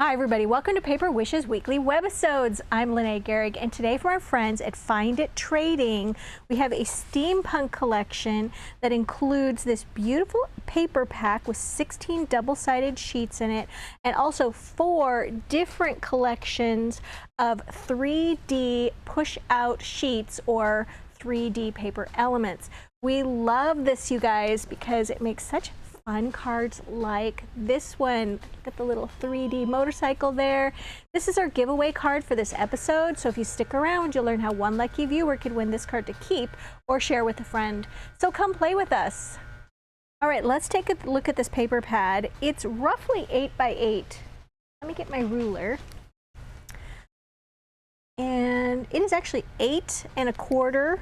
Hi everybody, welcome to Paper Wishes Weekly Webisodes. I'm Lene Gehrig, and today from our friends at Find It Trading, we have a steampunk collection that includes this beautiful paper pack with 16 double-sided sheets in it, and also 4 different collections of 3D push-out sheets or 3D paper elements. We love this, you guys, because it makes such fun cards like this one. Got the little 3D motorcycle there. This is our giveaway card for this episode, so if you stick around, you'll learn how one lucky viewer could win this card to keep or share with a friend. So come play with us. All right, let's take a look at this paper pad. It's roughly 8 by 8. Let me get my ruler. And it is actually 8 1/4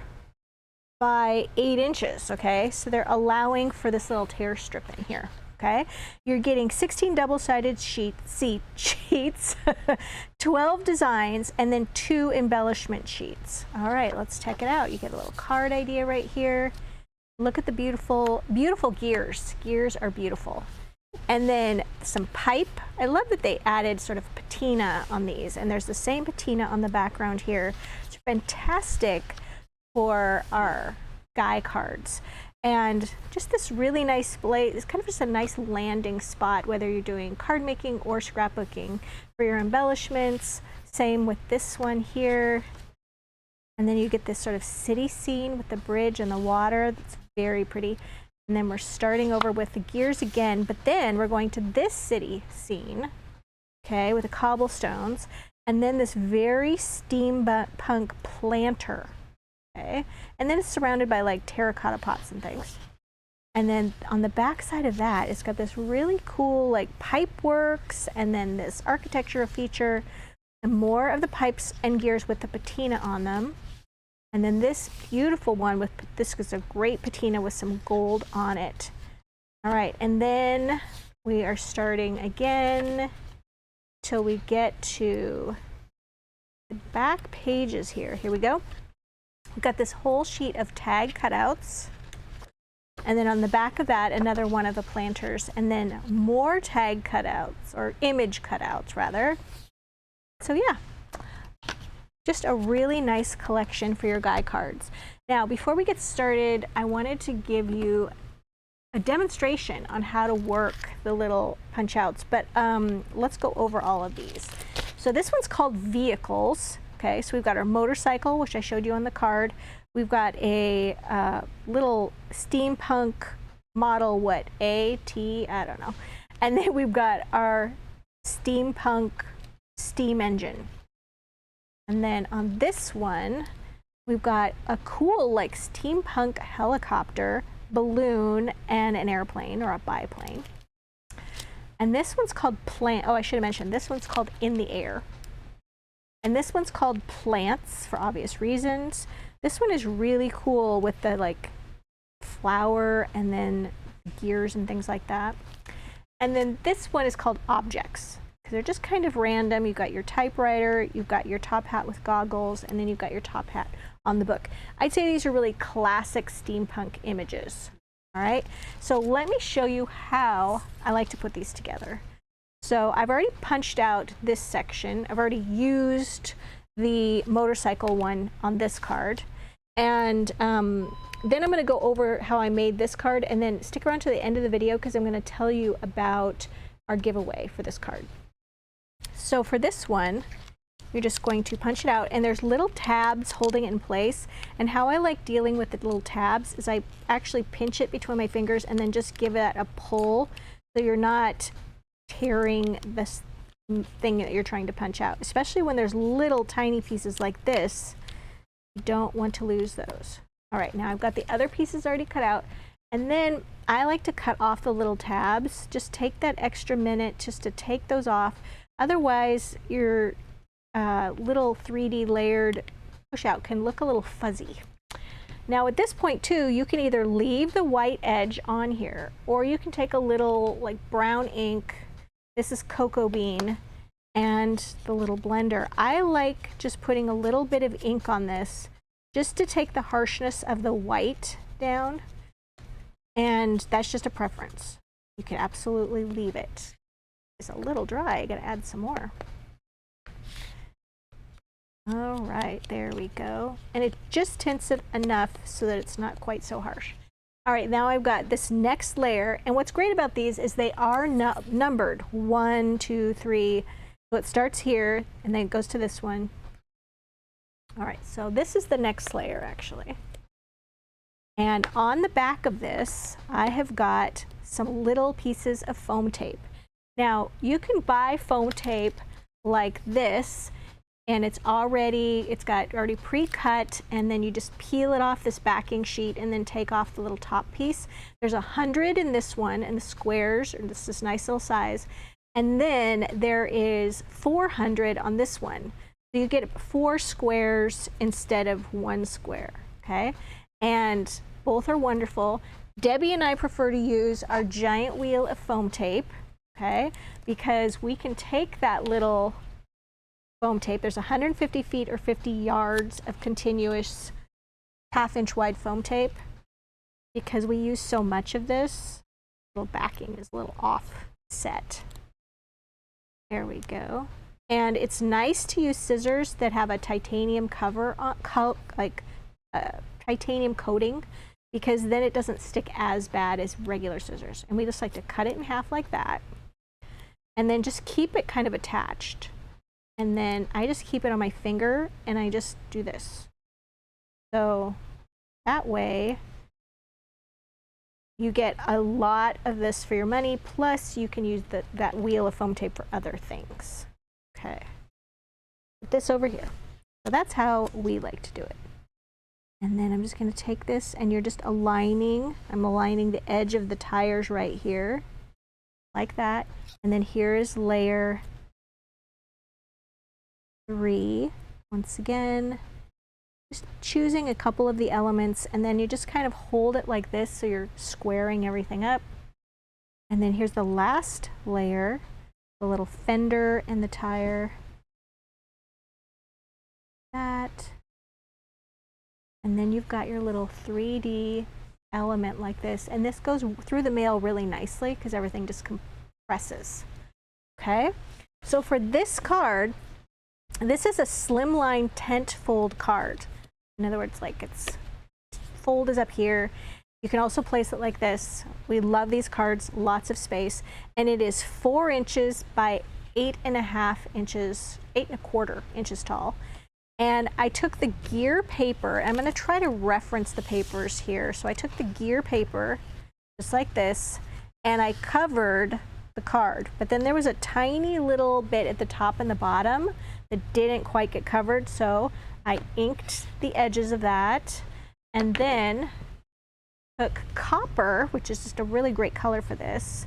by 8 inches, okay? So they're allowing for this little tear strip in here, okay? You're getting 16 double-sided sheets, 12 designs, and then 2 embellishment sheets. All right, let's check it out. You get a little card idea right here. Look at the beautiful, beautiful gears. Gears are beautiful. And then some pipe. I love that they added sort of patina on these, and there's the same patina on the background here. It's fantastic for our guy cards. And just this really nice display. It's kind of just a nice landing spot, whether you're doing card making or scrapbooking for your embellishments. Same with this one here. And then you get this sort of city scene with the bridge and the water. That's very pretty. And then we're starting over with the gears again, but then we're going to this city scene, okay, with the cobblestones, and then this very steampunk planter. Okay. And then it's surrounded by like terracotta pots and things. And then on the back side of that, it's got this really cool like pipe works, and then this architectural feature, and more of the pipes and gears with the patina on them. And then this beautiful one with this is a great patina with some gold on it. All right, and then we are starting again till we get to the back pages here. Here we go. We've got this whole sheet of tag cutouts, and then on the back of that, another one of the planters, and then more tag cutouts, or image cutouts rather. So yeah, just a really nice collection for your guy cards. Now, before we get started, I wanted to give you a demonstration on how to work the little punch outs, but let's go over all of these. So this one's called Vehicles. Okay, so we've got our motorcycle, which I showed you on the card. We've got a little steampunk model, what, A, T, I don't know. And then we've got our steampunk steam engine. And then on this one, we've got a cool like steampunk helicopter, balloon, and an airplane or a biplane. And this one's called oh, I should have mentioned, this one's called In the Air. And this one's called Plants for obvious reasons. This one is really cool with the like flower and then gears and things like that. And then this one is called Objects, because they're just kind of random. You've got your typewriter, you've got your top hat with goggles, and then you've got your top hat on the book. I'd say these are really classic steampunk images. All right, so let me show you how I like to put these together. So I've already punched out this section. I've already used the motorcycle one on this card. And then I'm going to go over how I made this card, and then stick around to the end of the video because I'm going to tell you about our giveaway for this card. So for this one, you're just going to punch it out, and there's little tabs holding it in place. And how I like dealing with the little tabs is I actually pinch it between my fingers and then just give it a pull so you're not tearing this thing that you're trying to punch out, especially when there's little tiny pieces like this. You don't want to lose those. All right, now I've got the other pieces already cut out, and then I like to cut off the little tabs. Just take that extra minute just to take those off. Otherwise, your little 3D layered push out can look a little fuzzy. Now at this point too, you can either leave the white edge on here, or you can take a little like brown ink. This is cocoa bean and the little blender. I like just putting a little bit of ink on this just to take the harshness of the white down. And that's just a preference. You can absolutely leave it. It's a little dry. I gotta add some more. All right, there we go. And it just tints it enough so that it's not quite so harsh. All right, now I've got this next layer, and what's great about these is they are numbered 1, 2, 3. So it starts here and then it goes to this one. All right, so this is the next layer actually. And on the back of this, I have got some little pieces of foam tape. Now, you can buy foam tape like this, and it's got already pre-cut, and then you just peel it off this backing sheet and then take off the little top piece. There's 100 in this one, and the squares are this nice little size. And then there is 400 on this one. So you get 4 squares instead of 1 square, okay? And both are wonderful. Debbie and I prefer to use our giant wheel of foam tape, okay? Because we can take that little foam tape. There's 150 feet or 50 yards of continuous 1/2 inch wide foam tape. Because we use so much of this, little backing is a little offset. There we go. And it's nice to use scissors that have a titanium cover on, titanium coating, because then it doesn't stick as bad as regular scissors. And we just like to cut it in half like that, and then just keep it kind of attached. And then I just keep it on my finger and I just do this. So that way you get a lot of this for your money, plus you can use that wheel of foam tape for other things. Okay, put this over here. So that's how we like to do it. And then I'm just going to take this, and you're just aligning. I'm aligning the edge of the tires right here, like that. And then here is layer 3. Once again, just choosing a couple of the elements, and then you just kind of hold it like this so you're squaring everything up. And then here's the last layer, the little fender and the tire. That. And then you've got your little 3D element like this, and this goes through the mail really nicely because everything just compresses. Okay, so for this card, this is a slimline tent fold card. In other words, like its fold is up here. You can also place it like this. We love these cards, lots of space, and it is 4 inches by 8.5 inches, 8.25 inches tall. And I took the gear paper. I'm going to try to reference the papers here. So I took the gear paper, just like this, and I covered the card. But then there was a tiny little bit at the top and the bottom that didn't quite get covered. So I inked the edges of that, and then took copper, which is just a really great color for this.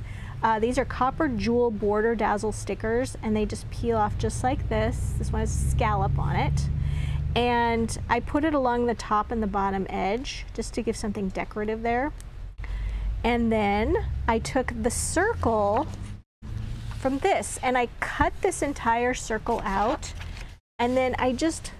These are copper jewel border dazzle stickers, and they just peel off just like this. This one has a scallop on it. And I put it along the top and the bottom edge just to give something decorative there. And then I took the circle from this, and I cut this entire circle out, and then I just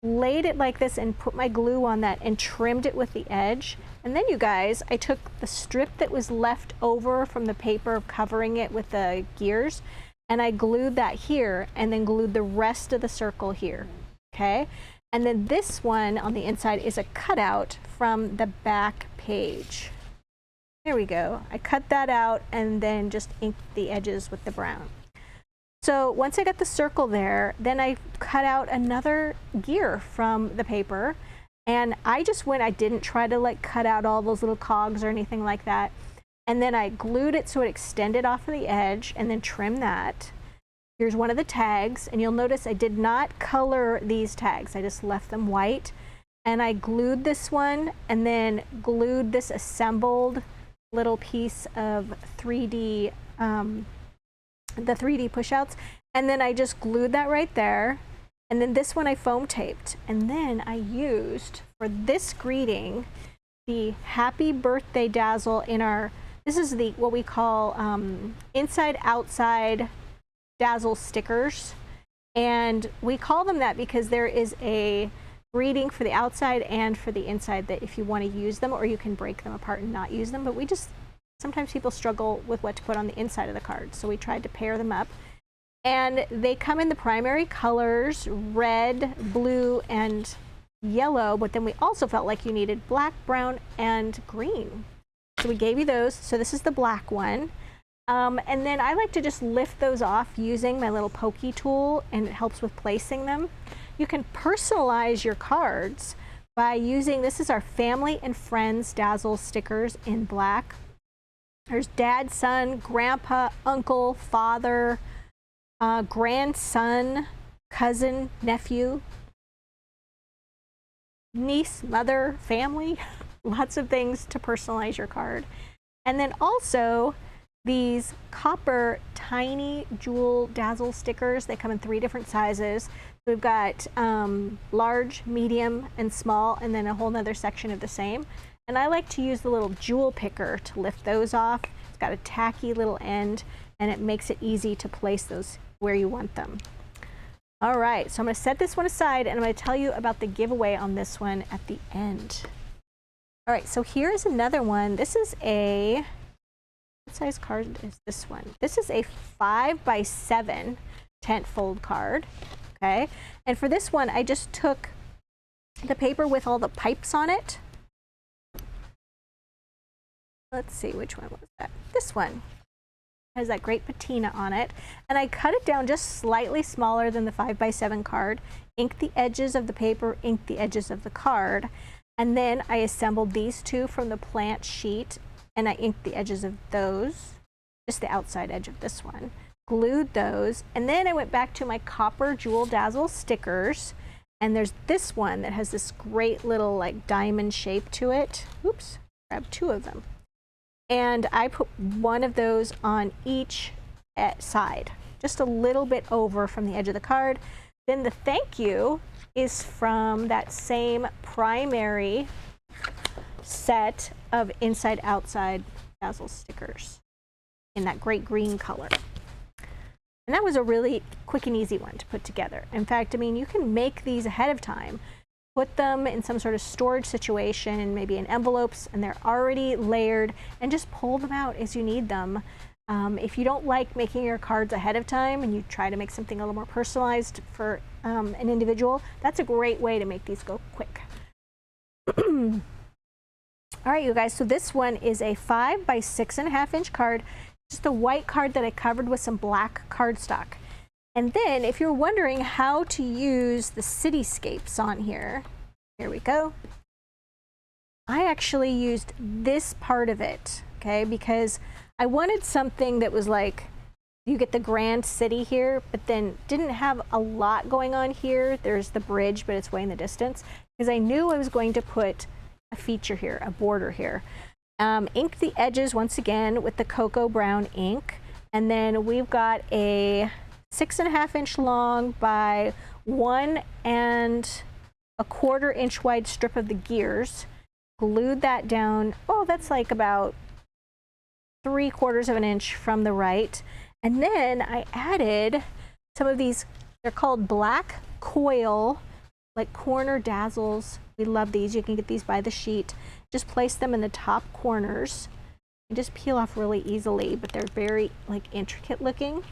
laid it like this and put my glue on that and trimmed it with the edge. And then, you guys, I took the strip that was left over from the paper covering it with the gears, and I glued that here, and then glued the rest of the circle here. Okay, and then this one on the inside is a cutout from the back page. There we go. I cut that out and then just inked the edges with the brown. So once I got the circle there, then I cut out another gear from the paper, and I just went, I didn't try to like cut out all those little cogs or anything like that. And then I glued it so it extended off of the edge, and then trimmed that. Here's one of the tags, and you'll notice I did not color these tags. I just left them white, and I glued this one, and then glued this assembled little piece of 3D, the 3D pushouts, and then I just glued that right there. And then this one I foam taped, and then I used for this greeting the Happy Birthday Dazzle in our, this is the what we call inside outside dazzle stickers, and we call them that because there is a greeting for the outside and for the inside that if you want to use them, or you can break them apart and not use them, but we just sometimes people struggle with what to put on the inside of the card. So we tried to pair them up. And they come in the primary colors, red, blue, and yellow, but then we also felt like you needed black, brown, and green. So we gave you those. So this is the black one. And then I like to just lift those off using my little pokey tool, and it helps with placing them. You can personalize your cards by using, this is our family and friends Dazzle stickers in black. There's dad, son, grandpa, uncle, father, grandson, cousin, nephew, niece, mother, family, lots of things to personalize your card. And then also these copper tiny jewel Dazzle stickers. They come in 3 different sizes. We've got large, medium, and small, and then a whole nother section of the same. And I like to use the little jewel picker to lift those off. It's got a tacky little end, and it makes it easy to place those where you want them. All right, so I'm going to set this one aside, and I'm going to tell you about the giveaway on this one at the end. All right, so here's another one. This is a, what size card is this one? This is a 5x7 tent fold card, okay? And for this one, I just took the paper with all the pipes on it. Let's see, which one was that? This one has that great patina on it. And I cut it down just slightly smaller than the 5x7 card, inked the edges of the paper, inked the edges of the card, and then I assembled these two from the plant sheet, and I inked the edges of those, just the outside edge of this one, glued those, and then I went back to my copper jewel Dazzle stickers, and there's this one that has this great little like diamond shape to it. Oops, grab 2 of them. And I put one of those on each side, just a little bit over from the edge of the card. Then the thank you is from that same primary set of inside outside Dazzle stickers in that great green color. And that was a really quick and easy one to put together. In fact, I mean, you can make these ahead of time, put them in some sort of storage situation, maybe in envelopes, and they're already layered, and just pull them out as you need them. If you don't like making your cards ahead of time and you try to make something a little more personalized for an individual, that's a great way to make these go quick. All right, you guys, so this one is a 5x6.5 inch card, just a white card that I covered with some black cardstock. And then if you're wondering how to use the cityscapes on here, here we go. I actually used this part of it, okay, because I wanted something that was like, you get the grand city here, but then didn't have a lot going on here. There's the bridge, but it's way in the distance, because I knew I was going to put a feature here, a border here. Inked the edges once again with the cocoa brown ink, and then we've got a 6.5 inch long by 1 1/4 inch wide strip of the gears. Glued that down, oh, that's like about 3/4 of an inch from the right. And then I added some of these, they're called black coil, like corner dazzles. We love these. You can get these by the sheet. Just place them in the top corners and just peel off really easily, but they're very like intricate looking.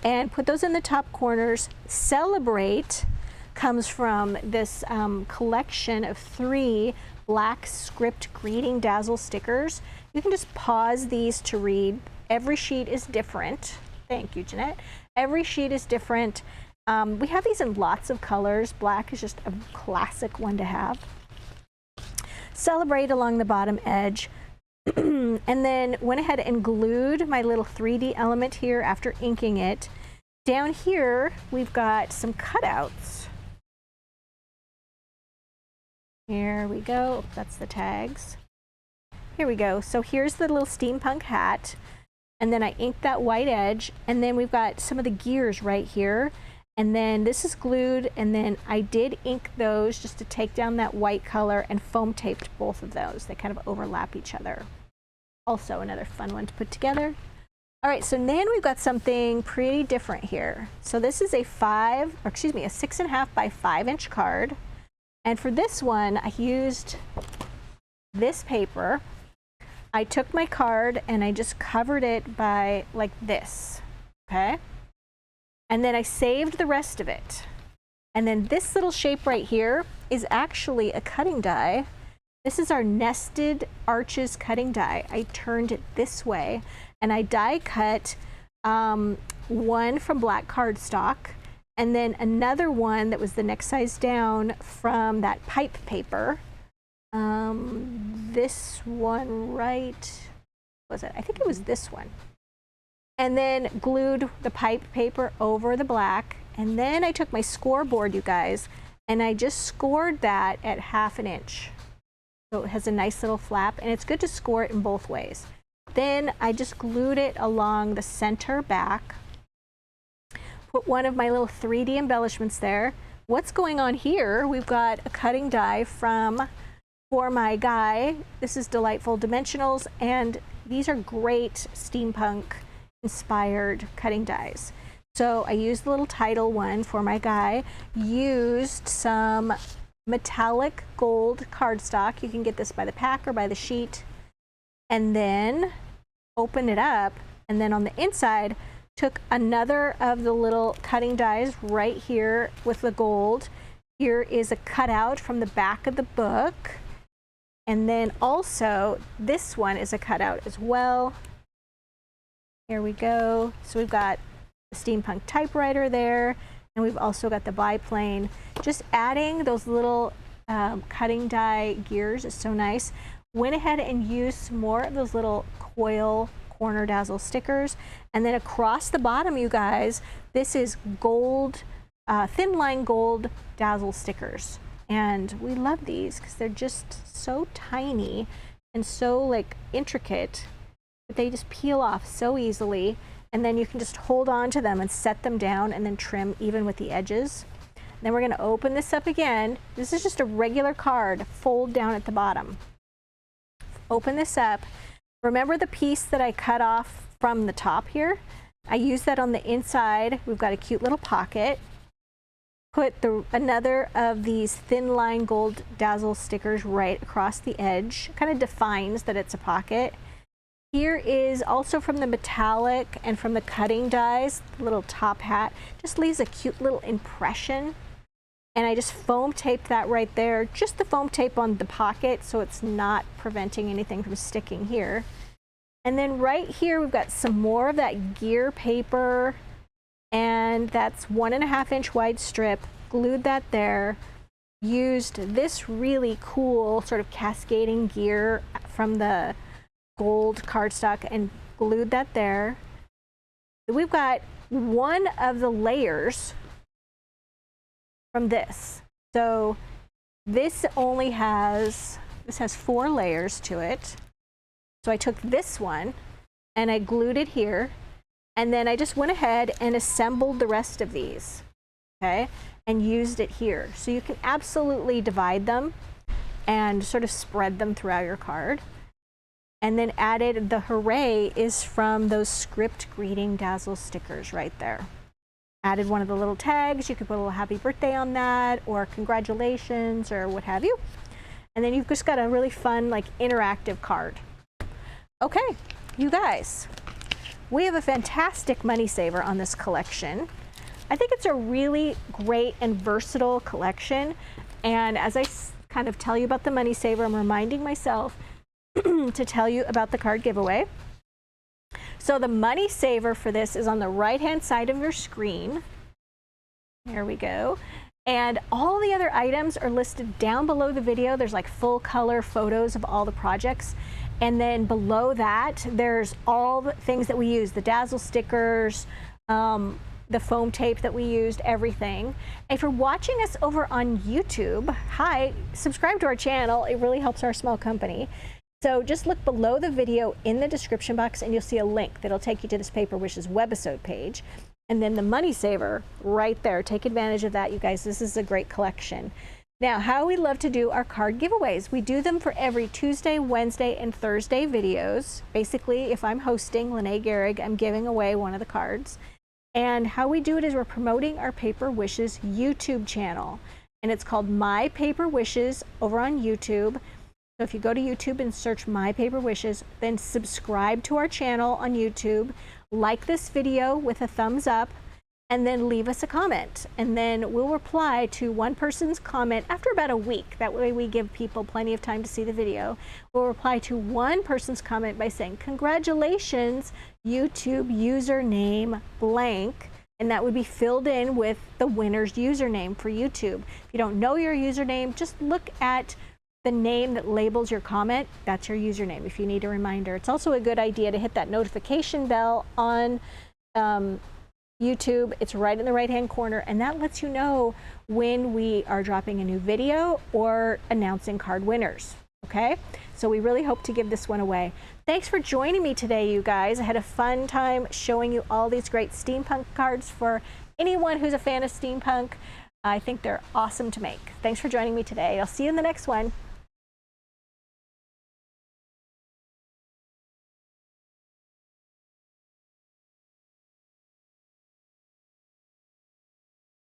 And put those in the top corners. Celebrate comes from this collection of 3 black script greeting Dazzle stickers. You can just pause these to read. Every sheet is different. Thank you, Jeanette. Every sheet is different. We have these in lots of colors. Black is just a classic one to have. Celebrate along the bottom edge. And then went ahead and glued my little 3D element here after inking it. Down here, we've got some cutouts. Here we go. That's the tags. Here we go. So here's the little steampunk hat. And then I inked that white edge. And then we've got some of the gears right here. And then this is glued. And then I did ink those just to take down that white color, and foam taped both of those. They kind of overlap each other. Also another fun one to put together. All right, so then we've got something pretty different here. So this is a 6.5 by 5 inch card. And for this one, I used this paper. I took my card and I just covered it by like this, okay? And then I saved the rest of it. And then this little shape right here is actually a cutting die. This is our nested arches cutting die. I turned it this way and I die cut one from black cardstock and then another one that was the next size down from that pipe paper. This one right, was it? I think it was this one. And then glued the pipe paper over the black. And then I took my scoreboard, you guys, and I just scored that at 1/2 inch. So it has a nice little flap, and it's good to score it in both ways. Then I just glued it along the center back. Put one of my little 3D embellishments there. What's going on here? We've got a cutting die for my guy. This is Delightful Dimensionals, and these are great steampunk inspired cutting dies. So I used the little title one for my guy, used some metallic gold cardstock. You can get this by the pack or by the sheet. And then open it up, and then on the inside, took another of the little cutting dies right here with the gold. Here is a cutout from the back of the book. And then also, this one is a cutout as well. Here we go. So we've got the steampunk typewriter there, and we've also got the biplane. Just adding those little cutting die gears is so nice. Went ahead and used some more of those little coil corner dazzle stickers. And then across the bottom, you guys, this is gold, thin line gold dazzle stickers. And we love these because they're just so tiny and so like intricate that they just peel off so easily. And then you can just hold on to them and set them down and then trim even with the edges. Then we're going to open this up again. This is just a regular card, fold down at the bottom. Open this up. Remember the piece that I cut off from the top here? I used that on the inside. We've got a cute little pocket. Put another of these thin line gold dazzle stickers right across the edge. Kind of defines that it's a pocket. Here is also from the metallic and from the cutting dies, the little top hat. Just leaves a cute little impression. And I just foam taped that right there. Just the foam tape on the pocket so it's not preventing anything from sticking here. And then right here we've got some more of that gear paper. And that's 1.5 inch wide strip, glued that there, used this really cool sort of cascading gear from the gold cardstock and glued that there. We've got one of the layers from this. So this has 4 layers to it. So I took this one and I glued it here. And then I just went ahead and assembled the rest of these, okay, and used it here. So you can absolutely divide them and sort of spread them throughout your card. And then added the hooray is from those script greeting dazzle stickers right there. Added one of the little tags. You could put a little happy birthday on that or congratulations or what have you. And then you've just got a really fun, like, interactive card. Okay, you guys. We have a fantastic money saver on this collection. I think it's a really great and versatile collection. And as I kind of tell you about the money saver, I'm reminding myself to tell you about the card giveaway. So the money saver for this is on the right-hand side of your screen. There we go. And all the other items are listed down below the video. There's like full color photos of all the projects. And then below that, there's all the things that we use, the dazzle stickers, the foam tape that we used, everything. If you're watching us over on YouTube, hi, subscribe to our channel. It really helps our small company. So just look below the video in the description box and you'll see a link that'll take you to this Paper Wishes webisode page. And then the money saver right there. Take advantage of that, you guys. This is a great collection. Now, how we love to do our card giveaways. We do them for every Tuesday, Wednesday, and Thursday videos. Basically, if I'm hosting Lene Gehrig, I'm giving away one of the cards. And how we do it is we're promoting our Paper Wishes YouTube channel. And it's called My Paper Wishes over on YouTube. So if you go to YouTube and search My Paper Wishes, then subscribe to our channel on YouTube, like this video with a thumbs up, and then leave us a comment. And then we'll reply to one person's comment after about a week. That way we give people plenty of time to see the video. We'll reply to one person's comment by saying, congratulations, YouTube username blank. And that would be filled in with the winner's username for YouTube. If you don't know your username, just look at the name that labels your comment. That's your username if you need a reminder. It's also a good idea to hit that notification bell on YouTube. It's right in the right-hand corner, and that lets you know when we are dropping a new video or announcing card winners. Okay, so we really hope to give this one away. Thanks for joining me today, you guys. I had a fun time showing you all these great steampunk cards for anyone who's a fan of steampunk. I think they're awesome to make. Thanks for joining me today. I'll see you in the next one.